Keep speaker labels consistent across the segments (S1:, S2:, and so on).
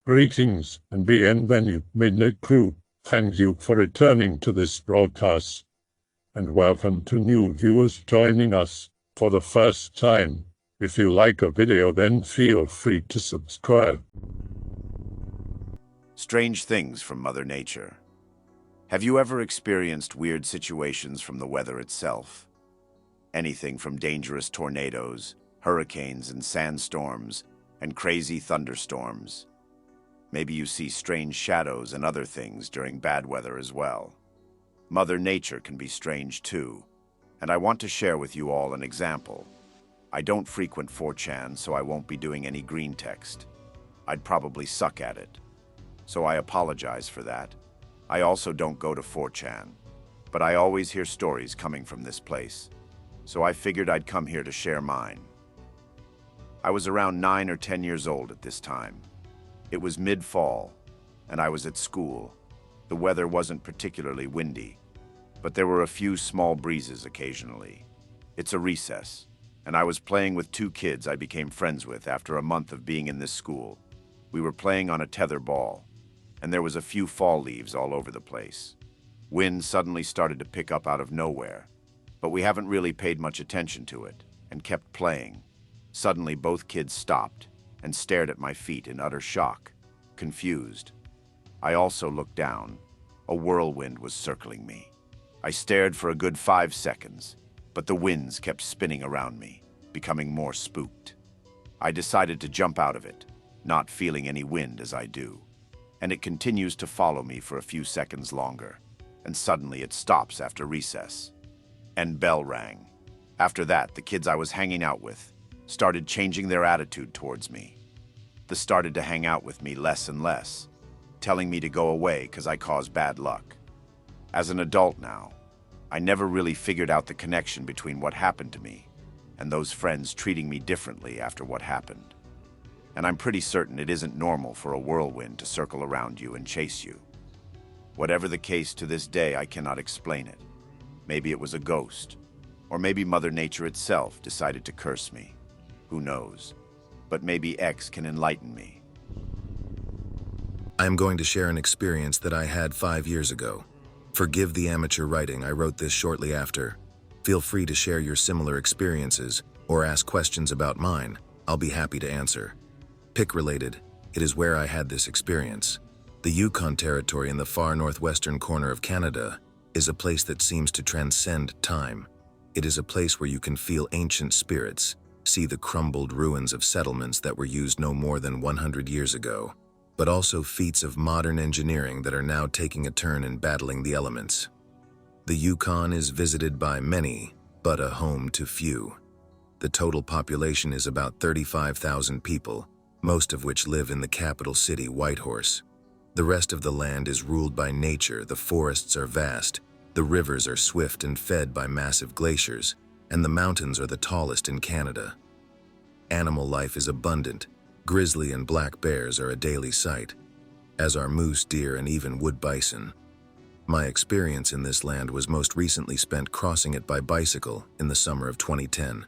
S1: Greetings and bienvenue, Midnight Crew. Thank you for returning to this broadcast, and welcome to new viewers joining us for the first time. If you like a video, then feel free to subscribe.
S2: Strange things from Mother Nature. Have you ever experienced weird situations from the weather itself? Anything from dangerous tornadoes, hurricanes and sandstorms, and crazy thunderstorms. Maybe you see strange shadows and other things during bad weather as well. Mother Nature can be strange too, and I want to share with you all an example. I don't frequent 4chan, so I won't be doing any green text. I'd probably suck at it, so I apologize for that. I also don't go to 4chan, but I always hear stories coming from this place, so I figured I'd come here to share mine. I was around 9 or 10 years old at this time. It was mid-fall, and I was at school. The weather wasn't particularly windy, but there were a few small breezes occasionally. It's a recess, and I was playing with two kids I became friends with after a month of being in this school. We were playing on a tether ball, and there was a few fall leaves all over the place. Wind suddenly started to pick up out of nowhere, but we haven't really paid much attention to it, and kept playing. Suddenly, both kids stopped and stared at my feet in utter shock, confused. I also looked down. A whirlwind was circling me. I stared for a good 5 seconds, but the winds kept spinning around me, becoming more spooked. I decided to jump out of it, not feeling any wind as I do. And it continues to follow me for a few seconds longer, and suddenly it stops after recess. And bell rang. After that, the kids I was hanging out with started changing their attitude towards me. They started to hang out with me less and less, telling me to go away because I caused bad luck. As an adult now, I never really figured out the connection between what happened to me and those friends treating me differently after what happened. And I'm pretty certain it isn't normal for a whirlwind to circle around you and chase you. Whatever the case, to this day, I cannot explain it. Maybe it was a ghost, or maybe Mother Nature itself decided to curse me. Who knows? But maybe X can enlighten me.
S3: I am going to share an experience that I had 5 years ago. Forgive the amateur writing, I wrote this shortly after. Feel free to share your similar experiences or ask questions about mine. I'll be happy to answer. Pick related, it is where I had this experience. The Yukon Territory in the far northwestern corner of Canada is a place that seems to transcend time. It is a place where you can feel ancient spirits, see the crumbled ruins of settlements that were used no more than 100 years ago, but also feats of modern engineering that are now taking a turn in battling the elements. The Yukon is visited by many, but a home to few. The total population is about 35,000 people, most of which live in the capital city, Whitehorse. The rest of the land is ruled by nature. The forests are vast, the rivers are swift and fed by massive glaciers, and the mountains are the tallest in Canada. Animal life is abundant. Grizzly and black bears are a daily sight, as are moose, deer, and even wood bison. My experience in this land was most recently spent crossing it by bicycle in the summer of 2010.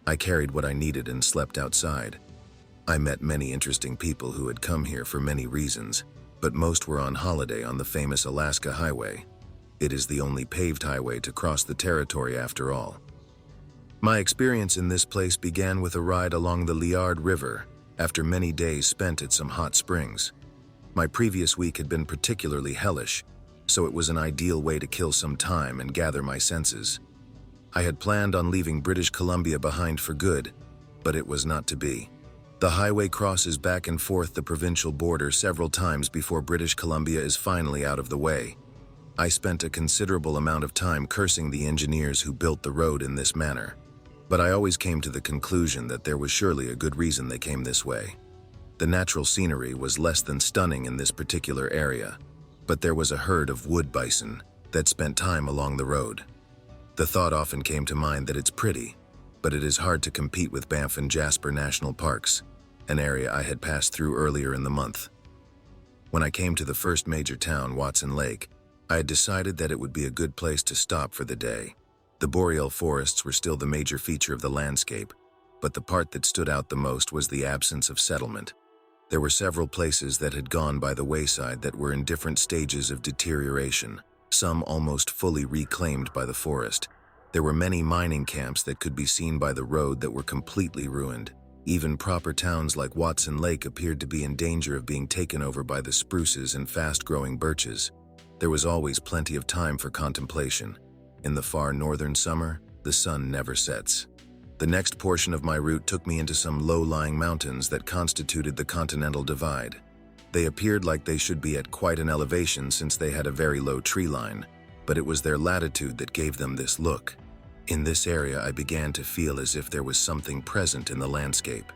S3: I carried what I needed and slept outside. I met many interesting people who had come here for many reasons, but most were on holiday on the famous Alaska Highway. It is the only paved highway to cross the territory after all. My experience in this place began with a ride along the Liard River after many days spent at some hot springs. My previous week had been particularly hellish, so it was an ideal way to kill some time and gather my senses. I had planned on leaving British Columbia behind for good, but it was not to be. The highway crosses back and forth the provincial border several times before British Columbia is finally out of the way. I spent a considerable amount of time cursing the engineers who built the road in this manner, but I always came to the conclusion that there was surely a good reason they came this way. The natural scenery was less than stunning in this particular area, but there was a herd of wood bison that spent time along the road. The thought often came to mind that it's pretty, but it is hard to compete with Banff and Jasper National Parks, an area I had passed through earlier in the month. When I came to the first major town, Watson Lake, I had decided that it would be a good place to stop for the day. The boreal forests were still the major feature of the landscape, but the part that stood out the most was the absence of settlement. There were several places that had gone by the wayside that were in different stages of deterioration, some almost fully reclaimed by the forest. There were many mining camps that could be seen by the road that were completely ruined. Even proper towns like Watson Lake appeared to be in danger of being taken over by the spruces and fast-growing birches. There was always plenty of time for contemplation. In the far northern summer, the sun never sets. The next portion of my route took me into some low-lying mountains that constituted the Continental Divide. They appeared like they should be at quite an elevation since they had a very low tree line, but it was their latitude that gave them this look. In this area, I began to feel as if there was something present in the landscape.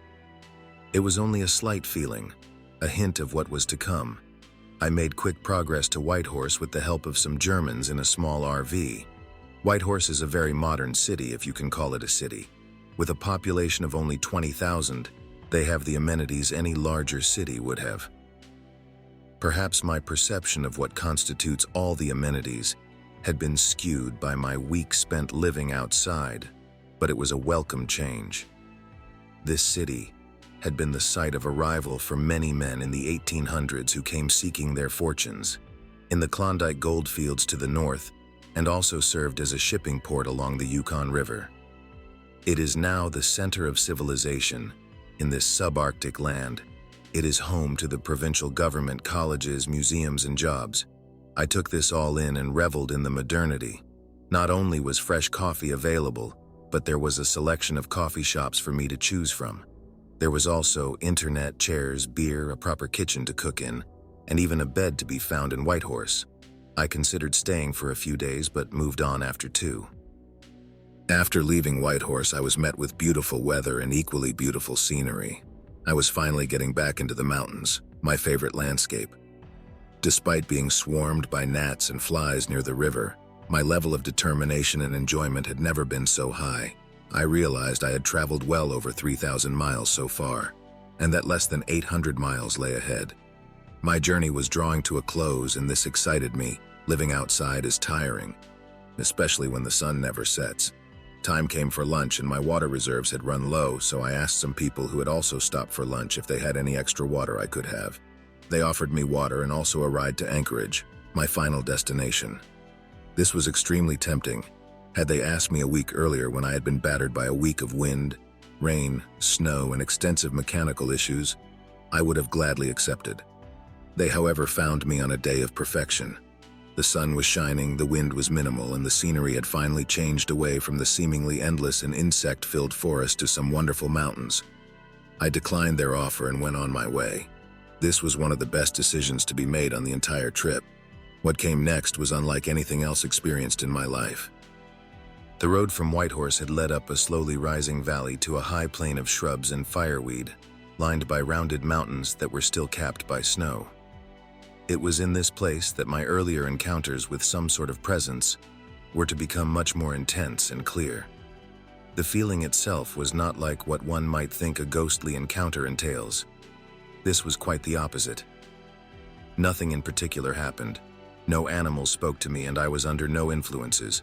S3: It was only a slight feeling, a hint of what was to come. I made quick progress to Whitehorse with the help of some Germans in a small RV. Whitehorse is a very modern city, if you can call it a city. With a population of only 20,000, they have the amenities any larger city would have. Perhaps my perception of what constitutes all the amenities had been skewed by my week spent living outside, but it was a welcome change. This city had been the site of arrival for many men in the 1800s who came seeking their fortunes, in the Klondike goldfields to the north, and also served as a shipping port along the Yukon River. It is now the center of civilization in this subarctic land. It is home to the provincial government, colleges, museums, and jobs. I took this all in and reveled in the modernity. Not only was fresh coffee available, but there was a selection of coffee shops for me to choose from. There was also internet, chairs, beer, a proper kitchen to cook in, and even a bed to be found in Whitehorse. I considered staying for a few days, but moved on after 2. After leaving Whitehorse, I was met with beautiful weather and equally beautiful scenery. I was finally getting back into the mountains, my favorite landscape. Despite being swarmed by gnats and flies near the river, my level of determination and enjoyment had never been so high. I realized I had traveled well over 3,000 miles so far, and that less than 800 miles lay ahead. My journey was drawing to a close, and this excited me. Living outside is tiring, especially when the sun never sets. Time came for lunch, and my water reserves had run low, so I asked some people who had also stopped for lunch if they had any extra water I could have. They offered me water and also a ride to Anchorage, my final destination. This was extremely tempting. Had they asked me a week earlier when I had been battered by a week of wind, rain, snow, and extensive mechanical issues, I would have gladly accepted. They, however, found me on a day of perfection. The sun was shining, the wind was minimal, and the scenery had finally changed away from the seemingly endless and insect-filled forest to some wonderful mountains. I declined their offer and went on my way. This was one of the best decisions to be made on the entire trip. What came next was unlike anything else experienced in my life. The road from Whitehorse had led up a slowly rising valley to a high plain of shrubs and fireweed, lined by rounded mountains that were still capped by snow. It was in this place that my earlier encounters with some sort of presence were to become much more intense and clear. The feeling itself was not like what one might think a ghostly encounter entails. This was quite the opposite. Nothing in particular happened. No animals spoke to me, and I was under no influences.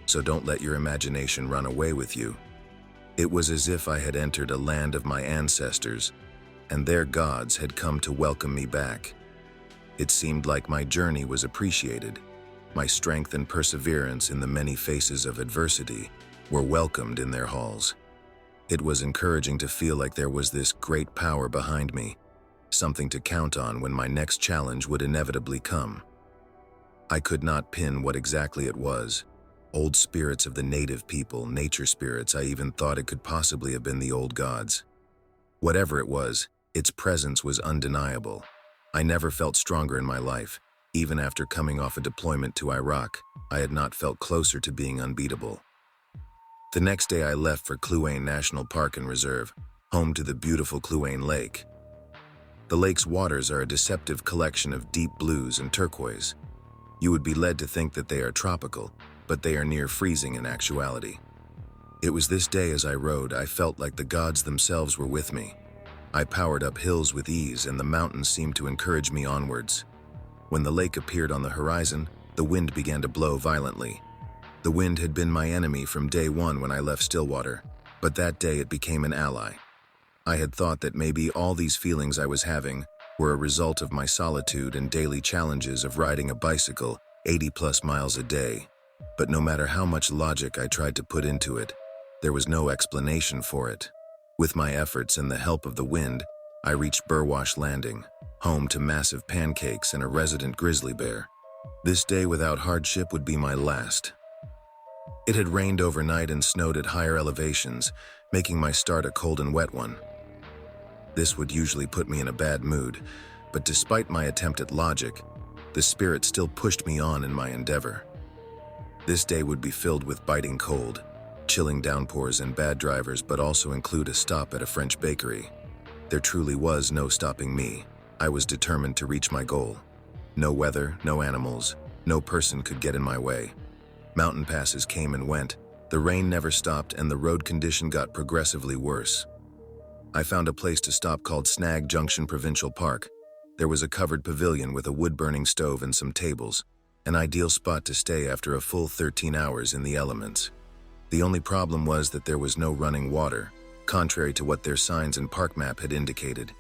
S3: So don't let your imagination run away with you. It was as if I had entered a land of my ancestors, and their gods had come to welcome me back. It seemed like my journey was appreciated. My strength and perseverance in the many faces of adversity were welcomed in their halls. It was encouraging to feel like there was this great power behind me, something to count on when my next challenge would inevitably come. I could not pin what exactly it was. Old spirits of the native people, nature spirits. I even thought it could possibly have been the old gods. Whatever it was, its presence was undeniable. I never felt stronger in my life. Even after coming off a deployment to Iraq, I had not felt closer to being unbeatable. The next day I left for Kluane National Park and Reserve, home to the beautiful Kluane Lake. The lake's waters are a deceptive collection of deep blues and turquoise. You would be led to think that they are tropical, but they are near freezing in actuality. It was this day as I rode, I felt like the gods themselves were with me. I powered up hills with ease, and the mountains seemed to encourage me onwards. When the lake appeared on the horizon, the wind began to blow violently. The wind had been my enemy from day one when I left Stillwater, but that day it became an ally. I had thought that maybe all these feelings I was having were a result of my solitude and daily challenges of riding a bicycle 80+ miles a day. But no matter how much logic I tried to put into it, there was no explanation for it. With my efforts and the help of the wind, I reached Burwash Landing, home to massive pancakes and a resident grizzly bear. This day without hardship would be my last. It had rained overnight and snowed at higher elevations, making my start a cold and wet one. This would usually put me in a bad mood, but despite my attempt at logic, the spirit still pushed me on in my endeavor. This day would be filled with biting cold, chilling downpours and bad drivers, but also include a stop at a French bakery. There truly was no stopping me. I was determined to reach my goal. No weather, no animals, no person could get in my way. Mountain passes came and went, the rain never stopped, and the road condition got progressively worse. I found a place to stop called Snag Junction Provincial Park. There was a covered pavilion with a wood-burning stove and some tables, an ideal spot to stay after a full 13 hours in the elements. The only problem was that there was no running water, contrary to what their signs and park map had indicated.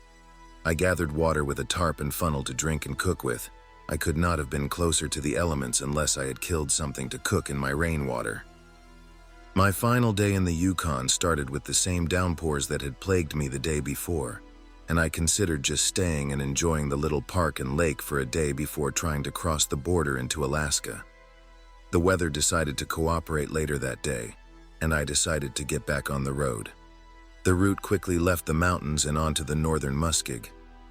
S3: I gathered water with a tarp and funnel to drink and cook with. I could not have been closer to the elements unless I had killed something to cook in my rainwater. My final day in the Yukon started with the same downpours that had plagued me the day before, and I considered just staying and enjoying the little park and lake for a day before trying to cross the border into Alaska. The weather decided to cooperate later that day, and I decided to get back on the road. The route quickly left the mountains and onto the northern Muskeg.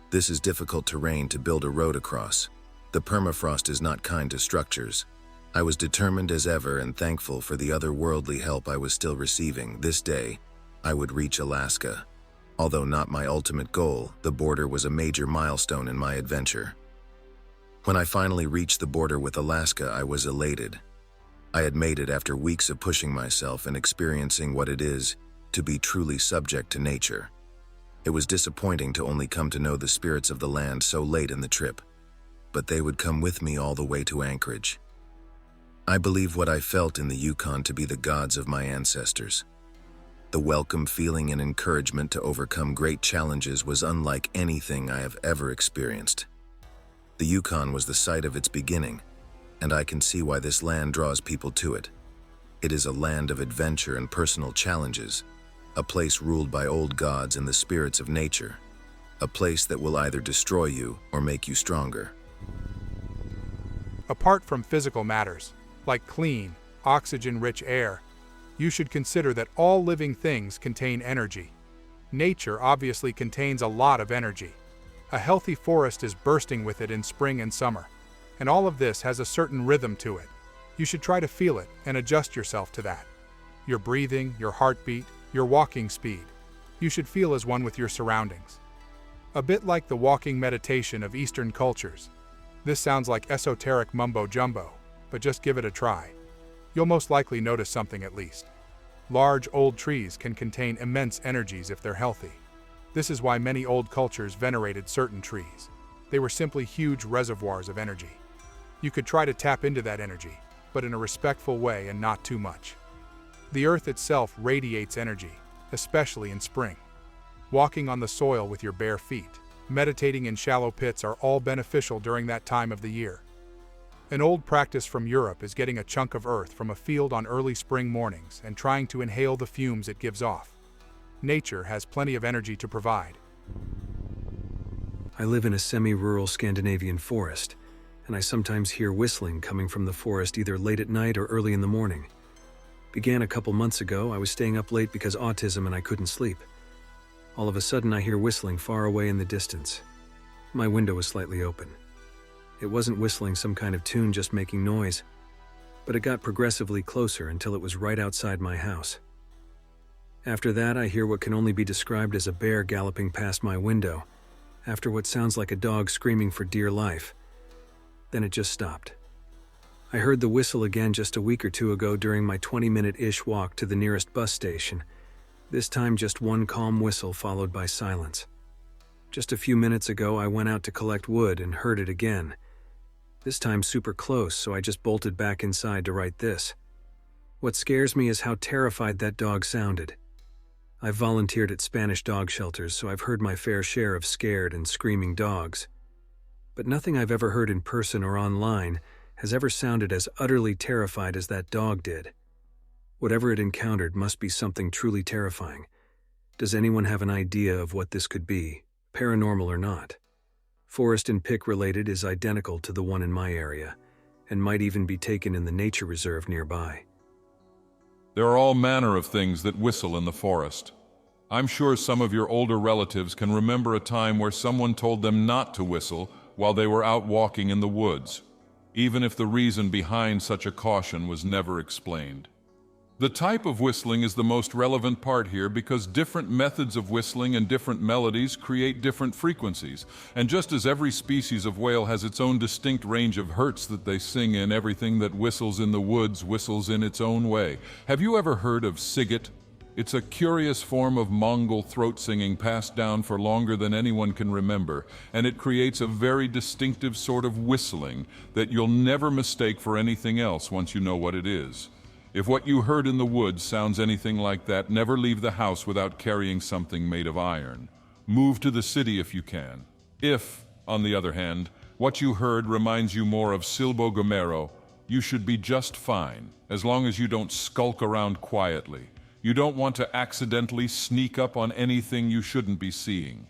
S3: This is difficult terrain to build a road across. The permafrost is not kind to structures. I was determined as ever and thankful for the otherworldly help I was still receiving. This day, I would reach Alaska. Although not my ultimate goal, the border was a major milestone in my adventure. When I finally reached the border with Alaska, I was elated. I had made it after weeks of pushing myself and experiencing what it is to be truly subject to nature. It was disappointing to only come to know the spirits of the land so late in the trip, but they would come with me all the way to Anchorage. I believe what I felt in the Yukon to be the gods of my ancestors. The welcome feeling and encouragement to overcome great challenges was unlike anything I have ever experienced. The Yukon was the site of its beginning, and I can see why this land draws people to it. It is a land of adventure and personal challenges, a place ruled by old gods and the spirits of nature, a place that will either destroy you or make you stronger.
S4: Apart from physical matters, like clean, oxygen-rich air, you should consider that all living things contain energy. Nature obviously contains a lot of energy. A healthy forest is bursting with it in spring and summer, and all of this has a certain rhythm to it. You should try to feel it and adjust yourself to that. Your breathing, your heartbeat, your walking speed. You should feel as one with your surroundings. A bit like the walking meditation of Eastern cultures. This sounds like esoteric mumbo-jumbo, but just give it a try. You'll most likely notice something at least. Large old trees can contain immense energies if they're healthy. This is why many old cultures venerated certain trees. They were simply huge reservoirs of energy. You could try to tap into that energy, but in a respectful way and not too much. The earth itself radiates energy, especially in spring. Walking on the soil with your bare feet, meditating in shallow pits are all beneficial during that time of the year. An old practice from Europe is getting a chunk of earth from a field on early spring mornings and trying to inhale the fumes it gives off. Nature has plenty of energy to provide.
S5: I live in a semi-rural Scandinavian forest, and I sometimes hear whistling coming from the forest either late at night or early in the morning. Began a couple months ago. I was staying up late because autism and I couldn't sleep. All of a sudden I hear whistling far away in the distance. My window was slightly open. It wasn't whistling some kind of tune, just making noise, but it got progressively closer until it was right outside my house. After that, I hear what can only be described as a bear galloping past my window, after what sounds like a dog screaming for dear life. Then it just stopped. I heard the whistle again just a week or two ago during my 20-minute-ish walk to the nearest bus station. This time just one calm whistle followed by silence. Just a few minutes ago, I went out to collect wood and heard it again. This time super close, so I just bolted back inside to write this. What scares me is how terrified that dog sounded. I've volunteered at Spanish dog shelters, so I've heard my fair share of scared and screaming dogs. But nothing I've ever heard in person or online has ever sounded as utterly terrified as that dog did. Whatever it encountered must be something truly terrifying. Does anyone have an idea of what this could be, paranormal or not? Forest and pick related is identical to the one in my area, and might even be taken in the nature reserve nearby.
S6: There are all manner of things that whistle in the forest. I'm sure some of your older relatives can remember a time where someone told them not to whistle while they were out walking in the woods, even if the reason behind such a caution was never explained. The type of whistling is the most relevant part here because different methods of whistling and different melodies create different frequencies. And just as every species of whale has its own distinct range of hertz that they sing in, everything that whistles in the woods whistles in its own way. Have you ever heard of siget? It's a curious form of Mongol throat singing passed down for longer than anyone can remember, and it creates a very distinctive sort of whistling that you'll never mistake for anything else once you know what it is. If what you heard in the woods sounds anything like that, never leave the house without carrying something made of iron. Move to the city if you can. If, on the other hand, what you heard reminds you more of Silbo Gomero, you should be just fine, as long as you don't skulk around quietly. You don't want to accidentally sneak up on anything you shouldn't be seeing.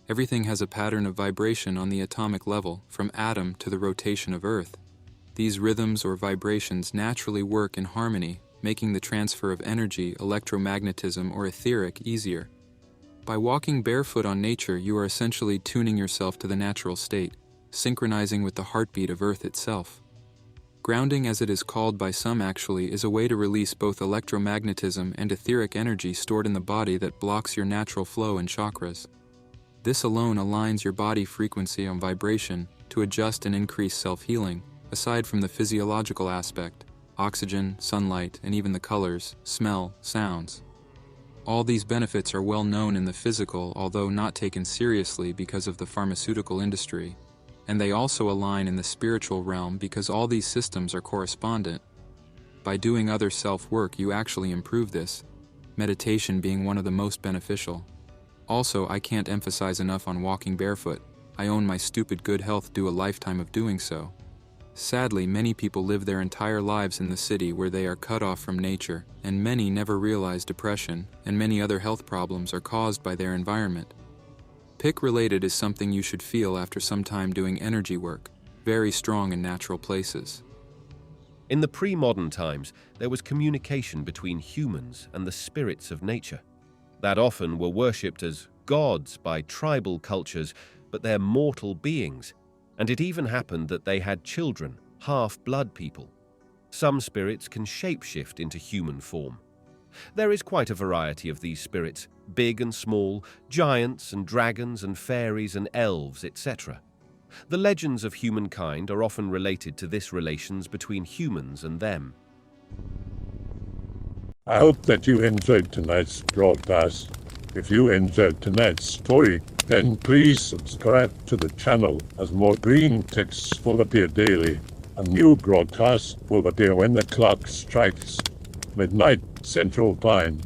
S7: Everything has a pattern of vibration on the atomic level, from atom to the rotation of Earth. These rhythms or vibrations naturally work in harmony, making the transfer of energy, electromagnetism, or etheric easier. By walking barefoot on nature, you are essentially tuning yourself to the natural state, synchronizing with the heartbeat of Earth itself. Grounding, as it is called by some actually, is a way to release both electromagnetism and etheric energy stored in the body that blocks your natural flow and chakras. This alone aligns your body frequency on vibration to adjust and increase self-healing, aside from the physiological aspect, oxygen, sunlight, and even the colors, smell, sounds. All these benefits are well known in the physical, although not taken seriously because of the pharmaceutical industry. And they also align in the spiritual realm because all these systems are correspondent. By doing other self-work, you actually improve this, meditation being one of the most beneficial. Also, I can't emphasize enough on walking barefoot. I own my stupid good health due a lifetime of doing so. Sadly, many people live their entire lives in the city where they are cut off from nature, and many never realize depression and many other health problems are caused by their environment. Pick-related is something you should feel after some time doing energy work, very strong in natural places.
S8: In the pre-modern times, there was communication between humans and the spirits of nature, that often were worshipped as gods by tribal cultures, but they're mortal beings. And it even happened that they had children, half-blood people. Some spirits can shapeshift into human form. There is quite a variety of these spirits, big and small, giants and dragons and fairies and elves, etc. The legends of humankind are often related to this relations between humans and them.
S1: I hope that you enjoyed tonight's broadcast. If you enjoyed tonight's story, then please subscribe to the channel as more green texts will appear daily. A new broadcast will appear when the clock strikes midnight Central Time.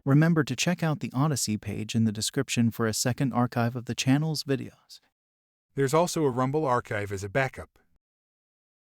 S9: Remember to check out the Odyssey page in the description for a second archive of the channel's videos.
S4: There's also a Rumble archive as a backup.